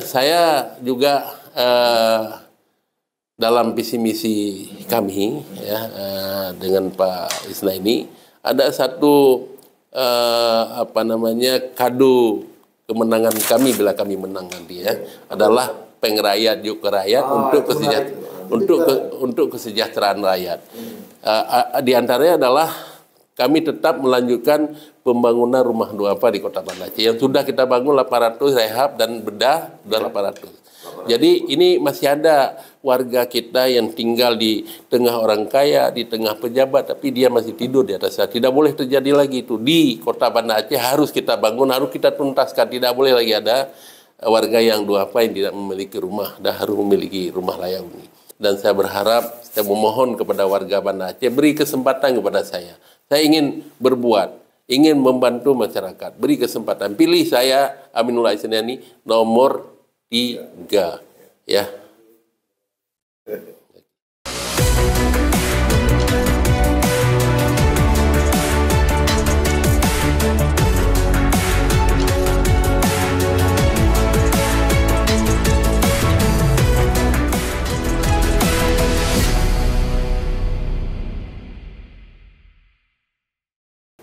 saya juga dalam visi misi kami ya dengan Pak Isna ini ada satu kado kemenangan kami bila kami menang nanti ya adalah pengrayat yuk ke rakyat untuk kesejahteraan rakyat. Di antaranya adalah kami tetap melanjutkan pembangunan rumah duafa di Kota Banda Aceh yang sudah kita bangun 800 rehab dan bedah sudah 800. Jadi ini masih ada warga kita yang tinggal di tengah orang kaya, di tengah pejabat, tapi dia masih tidur di atas. Tidak boleh terjadi lagi itu di Kota Banda Aceh. Harus kita bangun, harus kita tuntaskan. Tidak boleh lagi ada warga yang duafa yang tidak memiliki rumah dan harus memiliki rumah layak huni. Dan saya berharap, saya memohon kepada warga Banda Aceh beri kesempatan kepada saya. Saya ingin berbuat, ingin membantu masyarakat. Beri kesempatan. Pilih saya, Aminullah Isniani, nomor 3. Ya.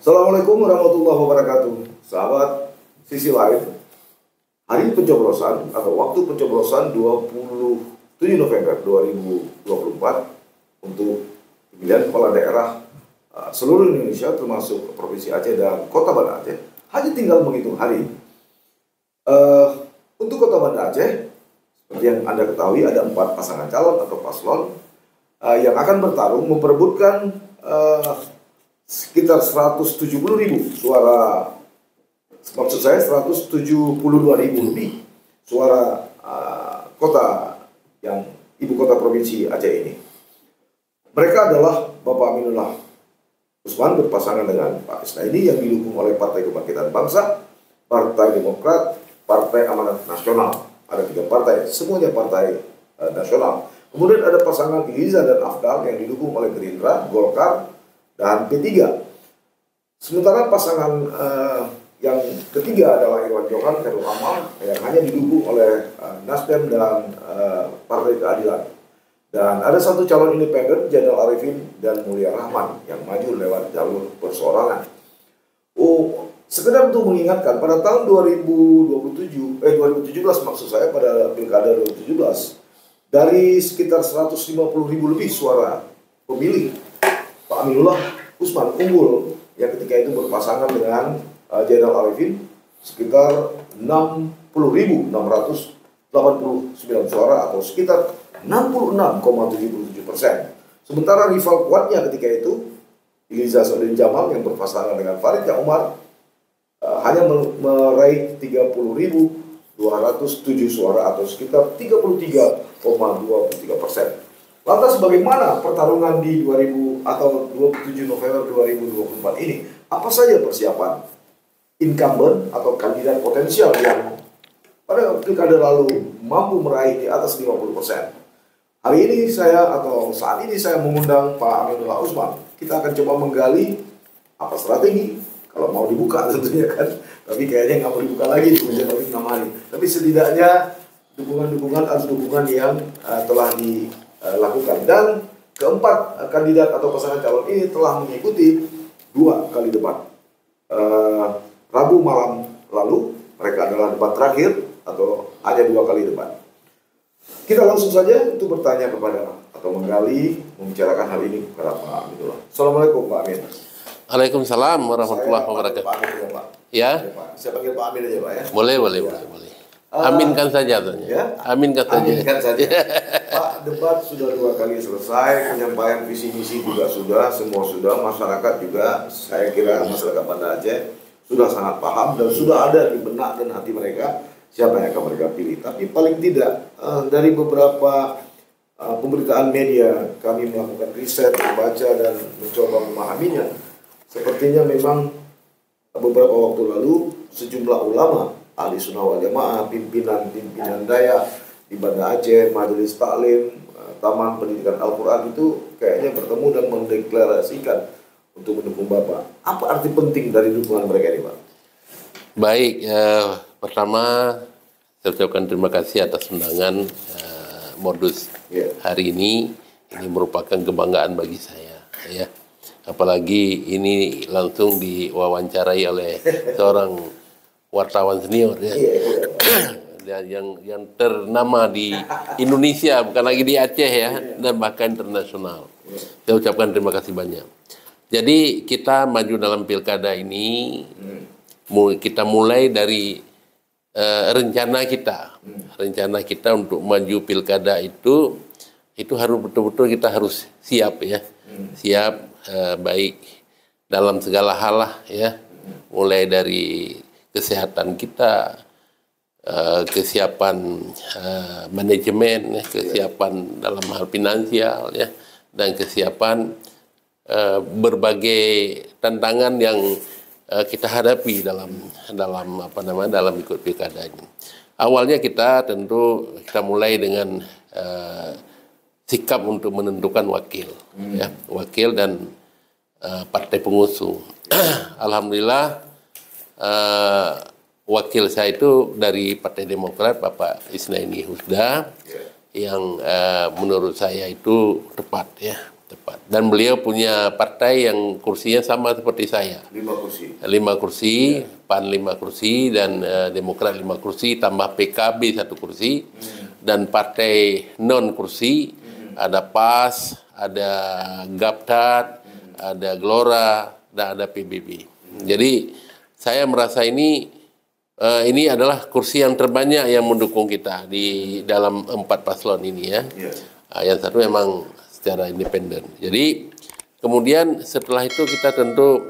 Assalamualaikum warahmatullahi wabarakatuh. Sahabat Sisi Lain, hari pencoblosan atau waktu pencoblosan 27 November 2024 untuk pemilihan kepala daerah seluruh Indonesia termasuk Provinsi Aceh dan Kota Banda Aceh hanya tinggal menghitung hari. Untuk Kota Banda Aceh, seperti yang Anda ketahui ada 4 pasangan calon atau paslon yang akan bertarung memperebutkan sekitar 170.000 suara, maksud saya 172.000 lebih suara kota yang ibu kota provinsi Aceh ini. Mereka adalah Bapak Aminullah Usman berpasangan dengan Pak Isna ini yang didukung oleh Partai Kebangkitan Bangsa, Partai Demokrat, Partai Amanat Nasional. Ada 3 partai, semuanya partai nasional. Kemudian ada pasangan Iliza dan Afdal yang didukung oleh Gerindra, Golkar, dan P3. Sementara pasangan yang ketiga adalah Irwan Johan Khairul Amal yang hanya didukung oleh Nasdem dan Partai Keadilan. Dan ada 1 calon independen, Zainal Arifin dan Mulia Rahman yang maju lewat jalur perseorangan. Sekedar untuk mengingatkan, pada tahun 2017 maksud saya, pada Pilkada 2017, dari sekitar 150.000 lebih suara pemilih, Pak Aminullah Usman unggul yang ketika itu berpasangan dengan Zainal Arifin sekitar 60.689 suara atau sekitar 66,77%. Sementara rival kuatnya ketika itu Iliza Sodin Jamal yang berpasangan dengan Farid Umar hanya meraih 30.207 suara atau sekitar 33,23%. Lantas bagaimana pertarungan di 27 November 2024 ini? Apa saja persiapan incumbent atau kandidat potensial yang pada pilkada lalu mampu meraih di atas 50%? Hari ini saat ini saya mengundang Pak Aminullah Usman. Kita akan coba menggali apa strategi, kalau mau dibuka tentunya kan, tapi kayaknya nggak mau dibuka lagi di menjadi 6 hari. Tapi setidaknya dukungan-dukungan atau dukungan yang telah dilakukan. Dan keempat kandidat atau pasangan calon ini telah mengikuti 2 kali debat. Rabu malam lalu mereka adalah debat terakhir atau hanya 2 kali debat. Kita langsung saja untuk bertanya kepada atau menggali, membicarakan hal ini kepada Pak Aminullah. Assalamualaikum Pak Amin. Waalaikumsalam warahmatullahi wabarakatuh. Pak Amin ya Pak. Ya. Saya panggil Pak Amin aja Pak ya. Boleh. Aminkan saja tanya. Ya? Aminkan saja. Pak, debat sudah 2 kali selesai, penyampaian visi misi juga sudah, semua sudah, masyarakat juga, saya kira masyarakat Banda Aceh sudah sangat paham dan sudah ada di benak dan hati mereka siapa yang akan mereka pilih. Tapi paling tidak dari beberapa pemberitaan media kami melakukan riset, membaca dan mencoba memahaminya. Sepertinya memang beberapa waktu lalu sejumlah ulama ahli sunnah wal jamaah, pimpinan daya di Banda Aceh, majelis taklim, taman pendidikan Al-Quran itu kayaknya bertemu dan mendeklarasikan untuk mendukung Bapak. Apa arti penting dari dukungan mereka ini Pak? Baik, pertama saya ucapkan terima kasih atas undangan modus hari ini. Ini merupakan kebanggaan bagi saya, ya. Apalagi ini langsung diwawancarai oleh seorang wartawan senior, ya. yang ternama di Indonesia, bukan lagi di Aceh, ya, dan bahkan internasional. Saya ucapkan terima kasih banyak. Jadi kita maju dalam pilkada ini, kita mulai dari rencana kita untuk maju pilkada itu harus betul-betul kita harus siap, ya, siap baik dalam segala hal lah, ya, mulai dari kesehatan kita, kesiapan manajemen, ya, kesiapan dalam hal finansial, ya, dan kesiapan berbagai tantangan yang kita hadapi dalam ikut pilkada ini. Awalnya kita mulai dengan sikap untuk menentukan wakil, ya, wakil dan partai pengusung. Alhamdulillah wakil saya itu dari Partai Demokrat, Bapak Isnaini Husda, yang menurut saya itu tepat, ya. Tepat. Dan beliau punya partai yang kursinya sama seperti saya. 5 kursi. 5 kursi, PAN 5 kursi, dan Demokrat 5 kursi, tambah PKB 1 kursi, dan partai non kursi, ada PAS, ada GAPTAD, ada Gelora, dan ada PBB. Jadi saya merasa ini adalah kursi yang terbanyak yang mendukung kita di dalam 4 paslon ini, ya. Yang satu memang secara independen. Jadi kemudian setelah itu kita tentu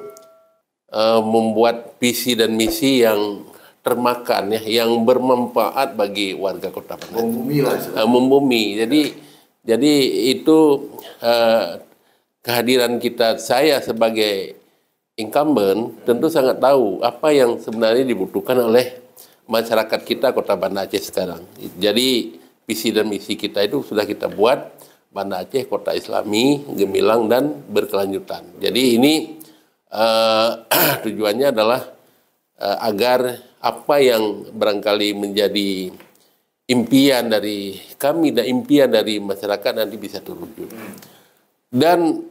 membuat visi dan misi yang termakan, ya, yang bermanfaat bagi warga Kota Banda. Membumi lah. Membumi. Jadi itu kehadiran saya sebagai incumbent tentu sangat tahu apa yang sebenarnya dibutuhkan oleh masyarakat kita Kota Banda Aceh sekarang. Jadi visi dan misi kita itu sudah kita buat. Banda Aceh kota Islami, gemilang dan berkelanjutan. Jadi ini tujuannya adalah agar apa yang barangkali menjadi impian dari kami dan impian dari masyarakat nanti bisa terwujud. Dan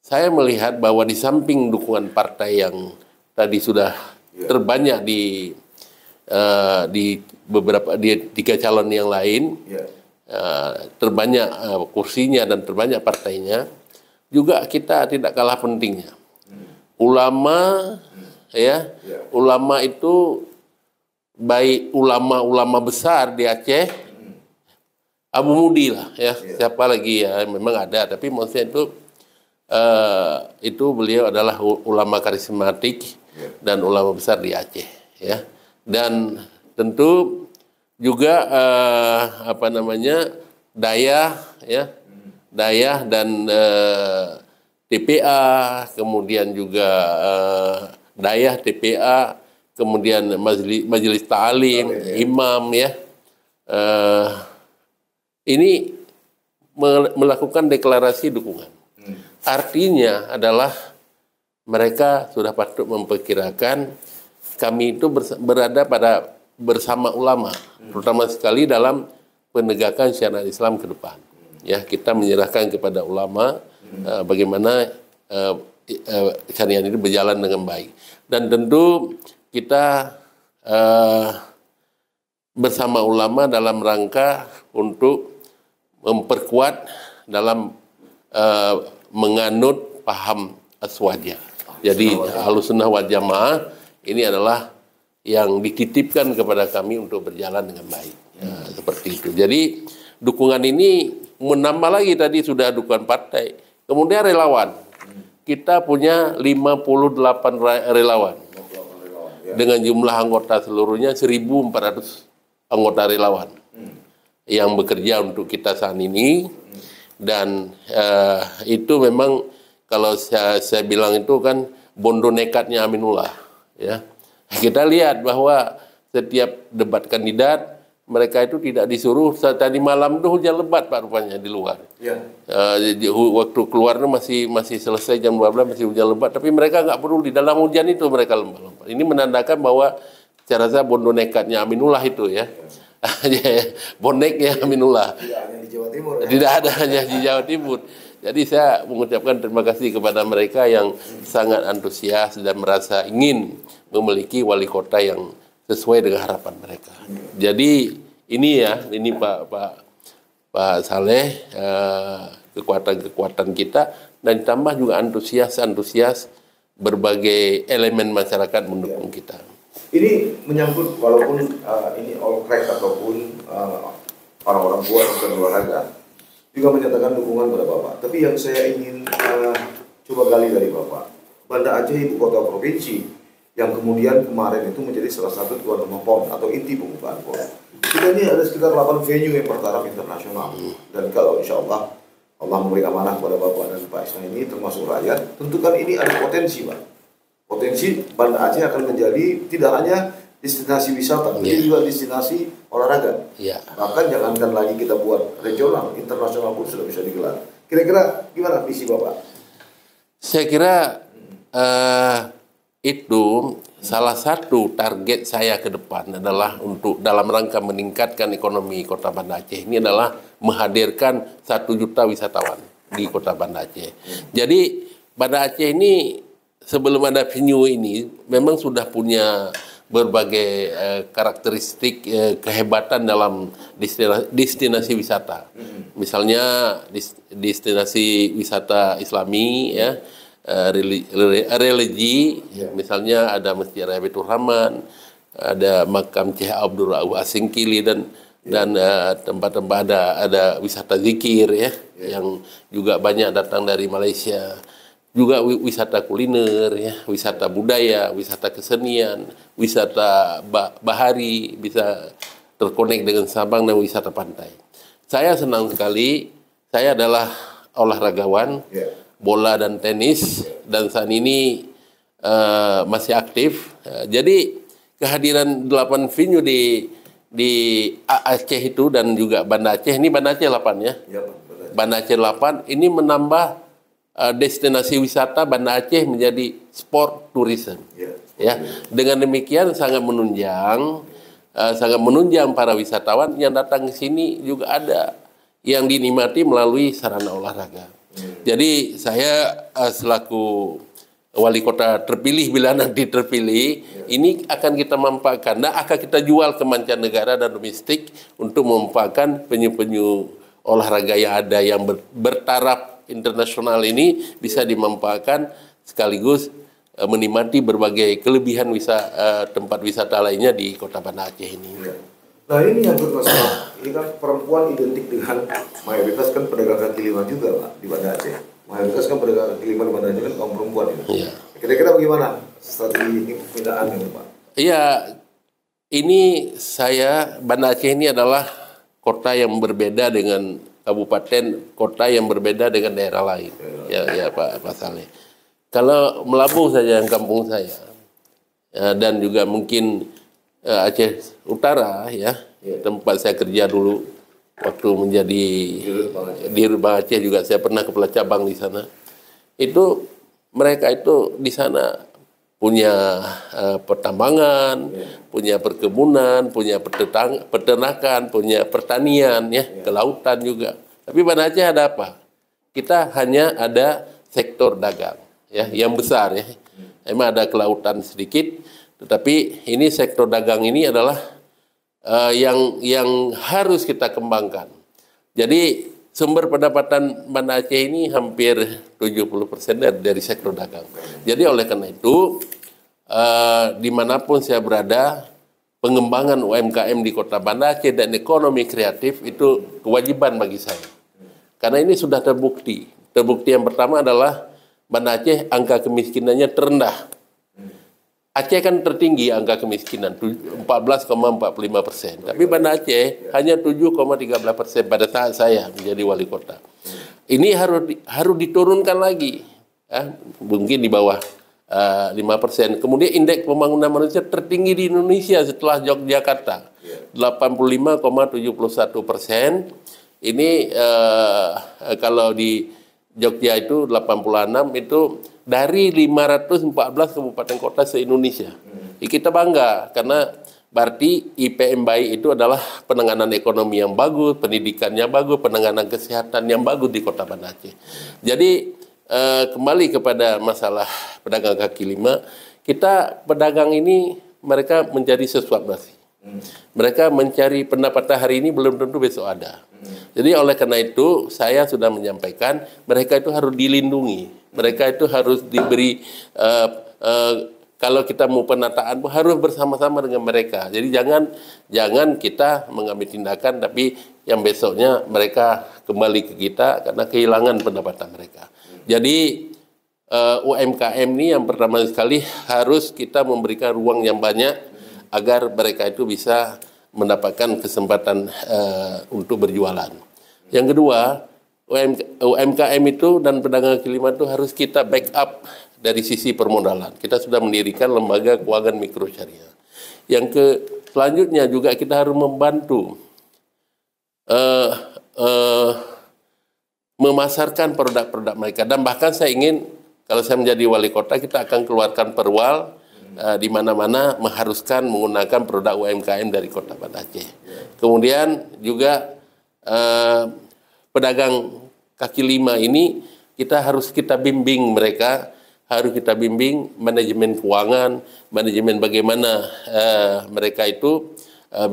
saya melihat bahwa di samping dukungan partai yang tadi sudah terbanyak di beberapa 3 calon yang lain, terbanyak kursinya dan terbanyak partainya, juga kita tidak kalah pentingnya. Ulama, ya, ulama itu baik ulama-ulama besar di Aceh, Abu Mudi lah, ya, siapa lagi, ya, memang ada, tapi maksudnya itu beliau adalah ulama karismatik dan ulama besar di Aceh, ya, dan tentu juga Dayah, ya, Dayah dan TPA, kemudian juga Dayah, TPA, kemudian majelis ta'lim, imam, ya, ini melakukan deklarasi dukungan. Artinya adalah mereka sudah patut memperkirakan kami itu berada bersama ulama, terutama sekali dalam penegakan syariat Islam ke depan. Ya, kita menyerahkan kepada ulama bagaimana syariat ini berjalan dengan baik. Dan tentu kita bersama ulama dalam rangka untuk memperkuat dalam menganut paham aswaja. Jadi Ahlussunnah wal Jamaah ini adalah yang dititipkan kepada kami untuk berjalan dengan baik. Ya, seperti itu. Jadi dukungan ini menambah lagi, tadi sudah dukungan partai. Kemudian relawan. Kita punya 58 relawan. Dengan jumlah anggota seluruhnya 1.400 anggota relawan yang bekerja untuk kita saat ini. Dan itu memang kalau saya bilang itu kan bondo nekatnya Aminullah, ya. Kita lihat bahwa setiap debat kandidat mereka itu tidak disuruh. Tadi malam itu hujan lebat Pak rupanya di luar. Waktu keluarnya masih selesai jam 12 masih hujan lebat, tapi mereka nggak perlu di dalam hujan itu mereka lompat-lompat. Ini menandakan bahwa saya rasa bondo nekatnya Aminullah itu, ya. boneknya Aminullah. Tidak hanya di Jawa Timur. Ya? Tidak ada hanya di Jawa Timur. Jadi saya mengucapkan terima kasih kepada mereka yang sangat antusias dan merasa ingin memiliki wali kota yang sesuai dengan harapan mereka. Jadi ini Pak Saleh, kekuatan kita, dan tambah juga antusias berbagai elemen masyarakat mendukung kita. Ini menyangkut walaupun ini all crack ataupun orang-orang tua dan olahraga juga menyatakan dukungan kepada Bapak. Tapi yang saya ingin coba gali dari Bapak, Banda Aceh ibu kota provinsi yang kemudian kemarin itu menjadi salah satu tuan rumah PON atau inti pembukaan PON. Kita ini ada sekitar 8 venue yang bertaraf internasional, dan kalau insya Allah memberi amanah kepada Bapak dan Pak Isna ini termasuk rakyat, tentu kan ini ada potensi Pak. Potensi Banda Aceh akan menjadi tidak hanya destinasi wisata, tapi juga destinasi olahraga. Bahkan jangankan lagi kita buat regional, internasional pun sudah bisa digelar. Kira-kira gimana visi Bapak? Saya kira itu salah satu target saya ke depan adalah untuk dalam rangka meningkatkan ekonomi Kota Banda Aceh ini adalah menghadirkan 1 juta wisatawan di Kota Banda Aceh. Jadi Banda Aceh ini sebelum ada venue ini memang sudah punya berbagai karakteristik kehebatan dalam destinasi wisata. Misalnya destinasi wisata Islami, ya, religi, misalnya ada Masjid Raya Baitur Rahman, ada makam Syekh Abdul Rauf Asingkili, dan tempat-tempat ada wisata zikir, ya, yang juga banyak datang dari Malaysia. Juga wisata kuliner, ya, wisata budaya, wisata kesenian, wisata bahari, bisa terkonek dengan Sabang, dan wisata pantai. Saya senang sekali, saya adalah olahragawan, bola dan tenis, dan saat ini masih aktif. Jadi kehadiran 8 venue di Aceh itu dan juga Banda Aceh, ini Banda Aceh 8 ya, Banda Aceh 8 ini menambah destinasi wisata Banda Aceh menjadi sport tourism. Ya, dengan demikian sangat menunjang para wisatawan yang datang ke sini, juga ada yang dinikmati melalui sarana olahraga. Jadi saya selaku wali kota terpilih, bila nanti terpilih, ini akan kita manfaatkan dan akan kita jual ke mancanegara dan domestik untuk memanfaatkan penyu-penyu olahraga yang ada yang bertaraf internasional ini bisa dimanfaatkan sekaligus menikmati berbagai kelebihan tempat wisata lainnya di Kota Banda Aceh ini. Nah ini yang masalah, ini kan perempuan identik dengan mayoritas kan pedagang kaki lima juga Pak di Banda Aceh. Mayoritas kan pedagang kaki lima di Banda Aceh kan kaum perempuan ini. Kira-kira bagaimana strategi ini pembinaan ini Pak? Iya, ini Banda Aceh ini adalah kota yang berbeda dengan kabupaten, kota yang berbeda dengan daerah lain. Ya Pak Saleh. Kalau Melabuh saja yang kampung saya, dan juga mungkin Aceh Utara, ya, tempat saya kerja dulu waktu menjadi di Banda Aceh, juga saya pernah kepala cabang di sana. Itu mereka itu di sana punya pertambangan, punya perkebunan, punya peternakan, punya pertanian, ya, kelautan juga. Tapi Banda Aceh ada apa? Kita hanya ada sektor dagang, ya, yang besar, ya. Emang ada kelautan sedikit, tetapi ini sektor dagang ini adalah yang harus kita kembangkan. Jadi sumber pendapatan Banda Aceh ini hampir 70% dari sektor dagang. Jadi oleh karena itu, dimanapun saya berada, pengembangan UMKM di Kota Banda Aceh dan ekonomi kreatif itu kewajiban bagi saya. Karena ini sudah terbukti. Terbukti yang pertama adalah Banda Aceh angka kemiskinannya terendah. Aceh kan tertinggi angka kemiskinan, 14,45%. Tapi Banda Aceh hanya 7,13% pada saat saya menjadi wali kota. Ini harus diturunkan lagi, ya, mungkin di bawah 5%. Kemudian indeks pembangunan manusia tertinggi di Indonesia setelah Yogyakarta, 85,71%. Ini kalau di Jogja itu 86, itu dari 514 kabupaten kota se-Indonesia. Kita bangga karena berarti IPM baik itu adalah penanganan ekonomi yang bagus, pendidikannya bagus, penanganan kesehatan yang bagus di Kota Banda Aceh. Jadi kembali kepada masalah pedagang kaki lima, kita pedagang ini mereka mencari sesuap nasi. Mereka mencari pendapatan hari ini belum tentu besok ada. Jadi oleh karena itu saya sudah menyampaikan mereka itu harus dilindungi. Mereka itu harus diberi kalau kita mau penataan harus bersama-sama dengan mereka. Jadi jangan kita mengambil tindakan tapi yang besoknya mereka kembali ke kita karena kehilangan pendapatan mereka. Jadi UMKM ini yang pertama sekali harus kita memberikan ruang yang banyak agar mereka itu bisa mendapatkan kesempatan untuk berjualan. Yang kedua, UMKM itu dan pedagang kaki lima itu harus kita backup dari sisi permodalan. Kita sudah mendirikan lembaga keuangan mikro syariah. Selanjutnya juga kita harus membantu memasarkan produk-produk mereka. Dan bahkan saya ingin kalau saya menjadi wali kota kita akan keluarkan perwal di mana-mana mengharuskan menggunakan produk UMKM dari Kota Banda Aceh. Kemudian juga pedagang kaki lima ini harus kita bimbing mereka, harus kita bimbing manajemen keuangan, manajemen bagaimana mereka itu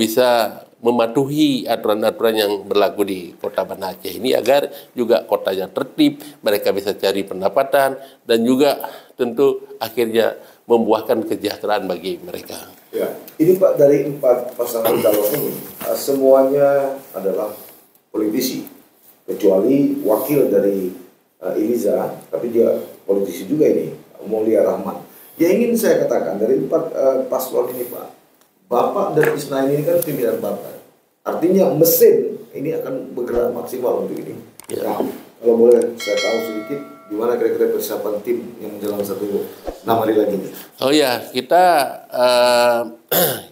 bisa mematuhi aturan-aturan yang berlaku di Kota Banda Aceh ini agar juga kotanya tertib, mereka bisa cari pendapatan dan juga tentu akhirnya membuahkan kesejahteraan bagi mereka. Ya, ini Pak dari 4 pasangan calon ini semuanya adalah politisi, kecuali wakil dari Iliza, tapi dia politisi juga ini, Mulia Rahman. Yang ingin saya katakan dari 4 paslon ini Pak, Bapak dan Isnain ini kan pimpinan partai. Artinya mesin ini akan bergerak maksimal untuk ini. Ya. Nah, kalau boleh saya tahu sedikit, gimana kira-kira persiapan tim yang menjelang 1 hari lagi? Oh ya,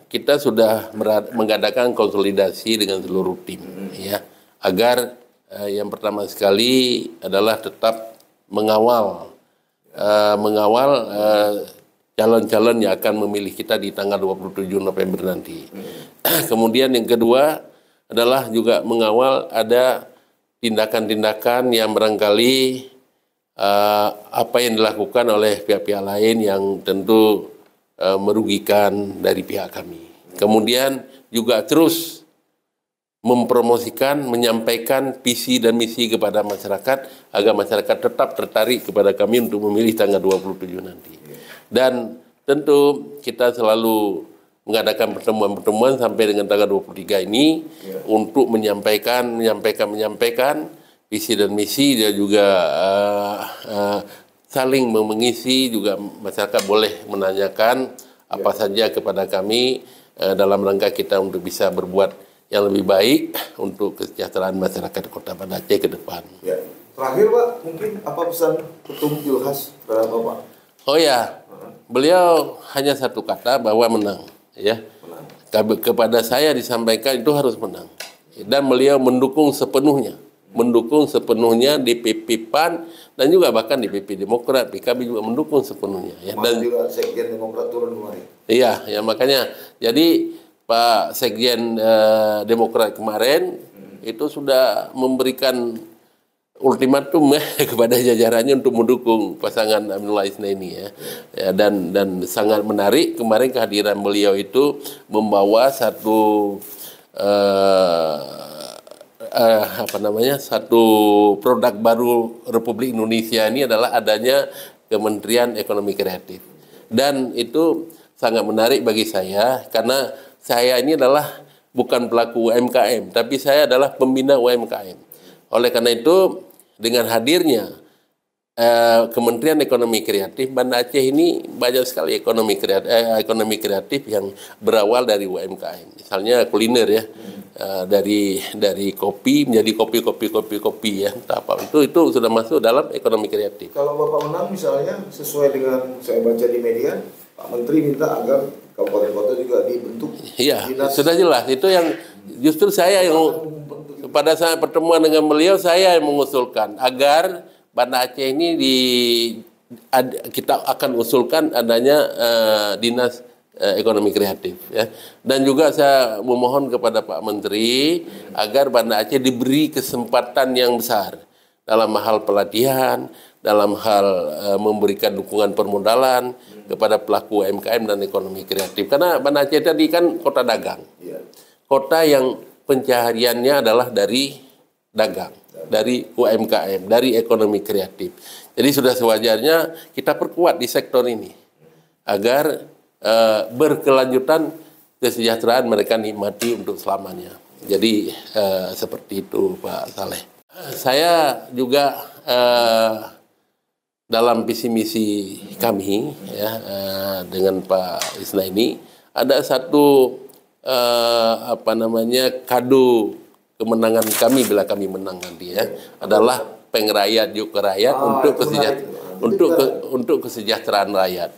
kita sudah mengadakan konsolidasi dengan seluruh tim, ya, agar yang pertama sekali adalah tetap mengawal calon-calon yang akan memilih kita di tanggal 27 November nanti. Kemudian yang kedua adalah juga mengawal ada tindakan-tindakan yang barangkali apa yang dilakukan oleh pihak-pihak lain yang tentu merugikan dari pihak kami. Kemudian juga terus mempromosikan, menyampaikan visi dan misi kepada masyarakat agar masyarakat tetap tertarik kepada kami untuk memilih tanggal 27 nanti. Dan tentu kita selalu mengadakan pertemuan-pertemuan sampai dengan tanggal 23 ini untuk menyampaikan visi dan misi, dia juga saling mengisi, juga masyarakat boleh menanyakan apa saja kepada kami dalam rangka kita untuk bisa berbuat yang lebih baik untuk kesejahteraan masyarakat Kota Banda Aceh ke depan. Ya. Terakhir Pak, mungkin apa pesan Ketum Julhas terhadap Bapak? Oh ya, beliau hanya satu kata bahwa menang, ya. Kepada saya disampaikan itu harus menang. Dan beliau mendukung sepenuhnya DPP PAN dan juga bahkan DPP Demokrat, PKB juga mendukung sepenuhnya. Ya. Dan juga Sekjen Demokrat turun kemarin. Iya, ya makanya jadi Pak Sekjen Demokrat kemarin itu sudah memberikan ultimatum kepada jajarannya untuk mendukung pasangan Aminullah Isnaini, ya. Dan sangat menarik kemarin kehadiran beliau itu membawa satu satu produk baru Republik Indonesia ini adalah adanya Kementerian Ekonomi Kreatif. Dan itu sangat menarik bagi saya karena saya ini adalah bukan pelaku UMKM, tapi saya adalah pembina UMKM. Oleh karena itu, dengan hadirnya Kementerian Ekonomi Kreatif, Banda Aceh ini banyak sekali ekonomi kreatif yang berawal dari UMKM. Misalnya kuliner, ya, dari kopi menjadi kopi ya, apa itu sudah masuk dalam ekonomi kreatif. Kalau Bapak menang misalnya sesuai dengan saya baca di media, Pak Menteri minta agar kabupaten kota juga dibentuk. Iya, sudah jelas. Itu yang justru saya yang pada saat pertemuan dengan beliau saya yang mengusulkan agar Banda Aceh ini kita akan usulkan adanya dinas ekonomi kreatif ya. Dan juga saya memohon kepada Pak Menteri agar Banda Aceh diberi kesempatan yang besar dalam hal pelatihan, dalam hal memberikan dukungan permodalan kepada pelaku UMKM dan ekonomi kreatif. Karena Banda Aceh tadi kan kota dagang. Kota yang pencahariannya adalah dari dagang, dari UMKM, dari ekonomi kreatif. Jadi sudah sewajarnya kita perkuat di sektor ini agar berkelanjutan kesejahteraan mereka nikmati untuk selamanya. Jadi seperti itu Pak Saleh. Saya juga dalam visi misi kami ya dengan Pak Isna ini ada satu kado kemenangan kami bila kami menang nanti ya adalah pengrayat yuk rakyat untuk kesejahteraan rakyat.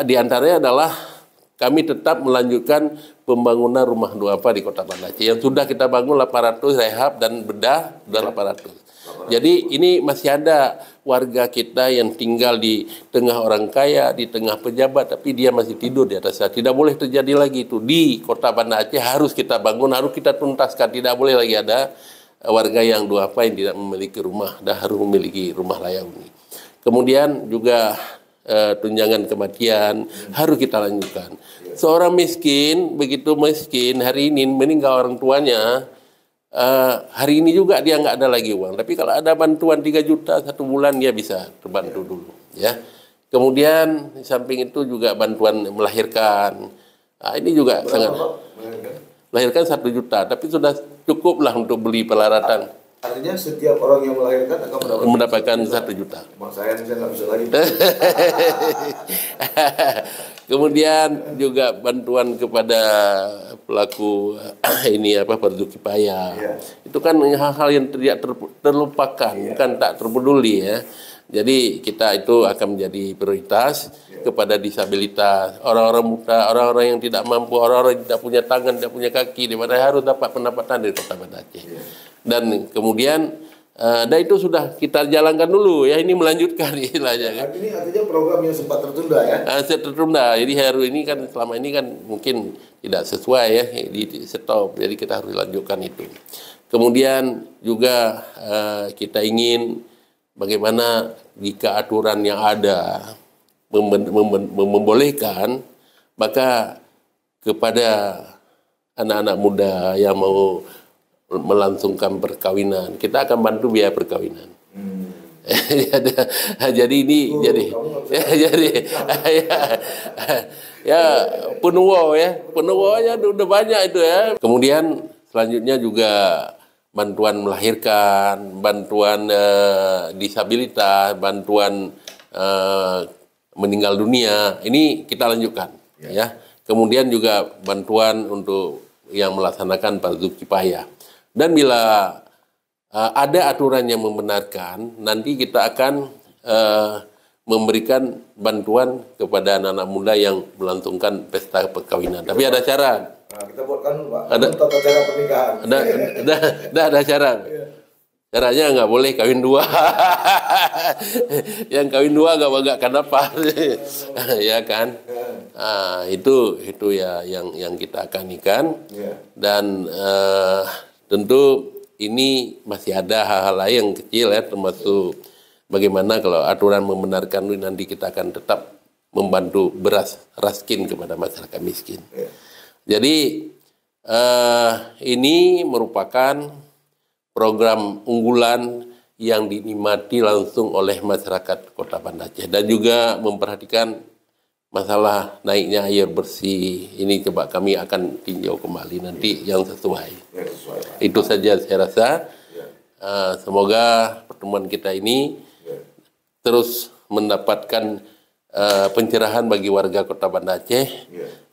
Di antaranya adalah kami tetap melanjutkan pembangunan rumah duafa di Kota Banda Aceh yang sudah kita bangun 800, rehab dan bedah sudah 800. Jadi ini masih ada warga kita yang tinggal di tengah orang kaya, di tengah pejabat, tapi dia masih tidur di atas. Tidak boleh terjadi lagi itu. Di Kota Banda Aceh harus kita bangun, harus kita tuntaskan. Tidak boleh lagi ada warga yang duafa yang tidak memiliki rumah dan harus memiliki rumah layak huni. Kemudian juga tunjangan kematian harus kita lanjutkan. Seorang miskin, begitu miskin, hari ini meninggal orang tuanya, hari ini juga dia nggak ada lagi uang. Tapi kalau ada bantuan 3 juta 1 bulan dia bisa terbantu dulu. Ya. Kemudian di samping itu juga bantuan melahirkan. Ini juga sangat melahirkan 1 juta. Tapi sudah cukup lah untuk beli peralatan. Artinya setiap orang yang melahirkan akan mendapatkan 1 juta. Saya nggak bisa lagi. Kemudian juga bantuan kepada pelaku Fardu Kifayah. Itu kan hal-hal yang tidak terlupakan, bukan tak terpeduli ya. Jadi kita itu akan menjadi prioritas kepada disabilitas, orang-orang buta, orang-orang yang tidak mampu, orang-orang yang tidak punya tangan, tidak punya kaki, di mana harus dapat pendapatan dari Kota Banda Aceh. Dan kemudian dan itu sudah kita jalankan dulu ya, ini melanjutkan istilahnya kan. Ini artinya program yang sempat tertunda ya? Tertunda, jadi hari ini kan selama ini kan mungkin tidak sesuai ya, di stop, jadi kita harus lanjutkan itu. Kemudian juga kita ingin bagaimana jika aturan yang ada membolehkan, maka kepada anak-anak muda yang mau melangsungkan perkawinan, kita akan bantu biaya perkawinan. Jadi ini penuanya udah banyak itu ya. Kemudian selanjutnya juga bantuan melahirkan, bantuan disabilitas, bantuan meninggal dunia, ini kita lanjutkan ya. Kemudian juga bantuan untuk yang melaksanakan Fardu Kifayah. Dan bila ada aturan yang membenarkan, nanti kita akan memberikan bantuan kepada anak-anak muda yang melangsungkan pesta perkawinan. Tapi ada cara. Nah, kita buatkan Pak, tata cara pernikahan. Ada cara. Caranya nggak boleh kawin 2. Yang kawin 2 nggak kenapa. Ya kan. Itu ya yang kita akan ikan. Dan tentu ini masih ada hal-hal lain yang kecil ya, termasuk bagaimana kalau aturan membenarkan nanti kita akan tetap membantu beras raskin kepada masyarakat miskin. Jadi ini merupakan program unggulan yang dinikmati langsung oleh masyarakat Kota Banda Aceh dan juga memperhatikan masalah naiknya air bersih. Ini coba kami akan tinjau kembali nanti yang sesuai. Itu saja saya rasa. Semoga pertemuan kita ini terus mendapatkan pencerahan bagi warga Kota Banda Aceh.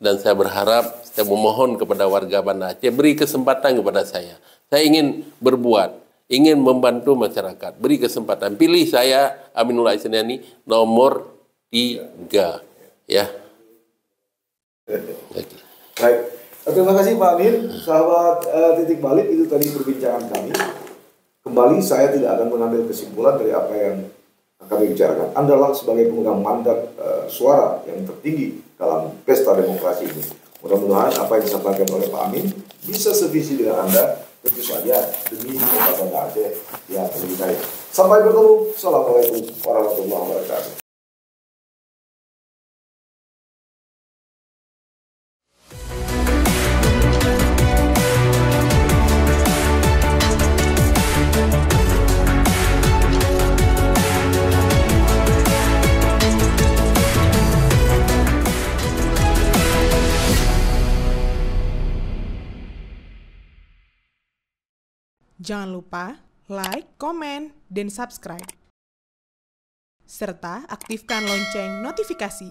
Dan saya berharap, saya memohon kepada warga Banda Aceh, beri kesempatan kepada saya. Saya ingin berbuat, ingin membantu masyarakat. Beri kesempatan. Pilih saya, Aminullah Isniani, nomor 3. Ya. Baik. Terima kasih Pak Amin. Sahabat Titik Balik, itu tadi perbincangan kami. Kembali saya tidak akan mengambil kesimpulan dari apa yang kami bicarakan. Anda lah sebagai pemegang mandat suara yang tertinggi dalam pesta demokrasi ini. Mudah-mudahan apa yang disampaikan oleh Pak Amin bisa sevisi dengan Anda, tentu saja demi kota Banda Aceh yang lebih baik. Sampai bertemu. Assalamualaikum warahmatullahi wabarakatuh. Jangan lupa like, komen, dan subscribe. Serta aktifkan lonceng notifikasi.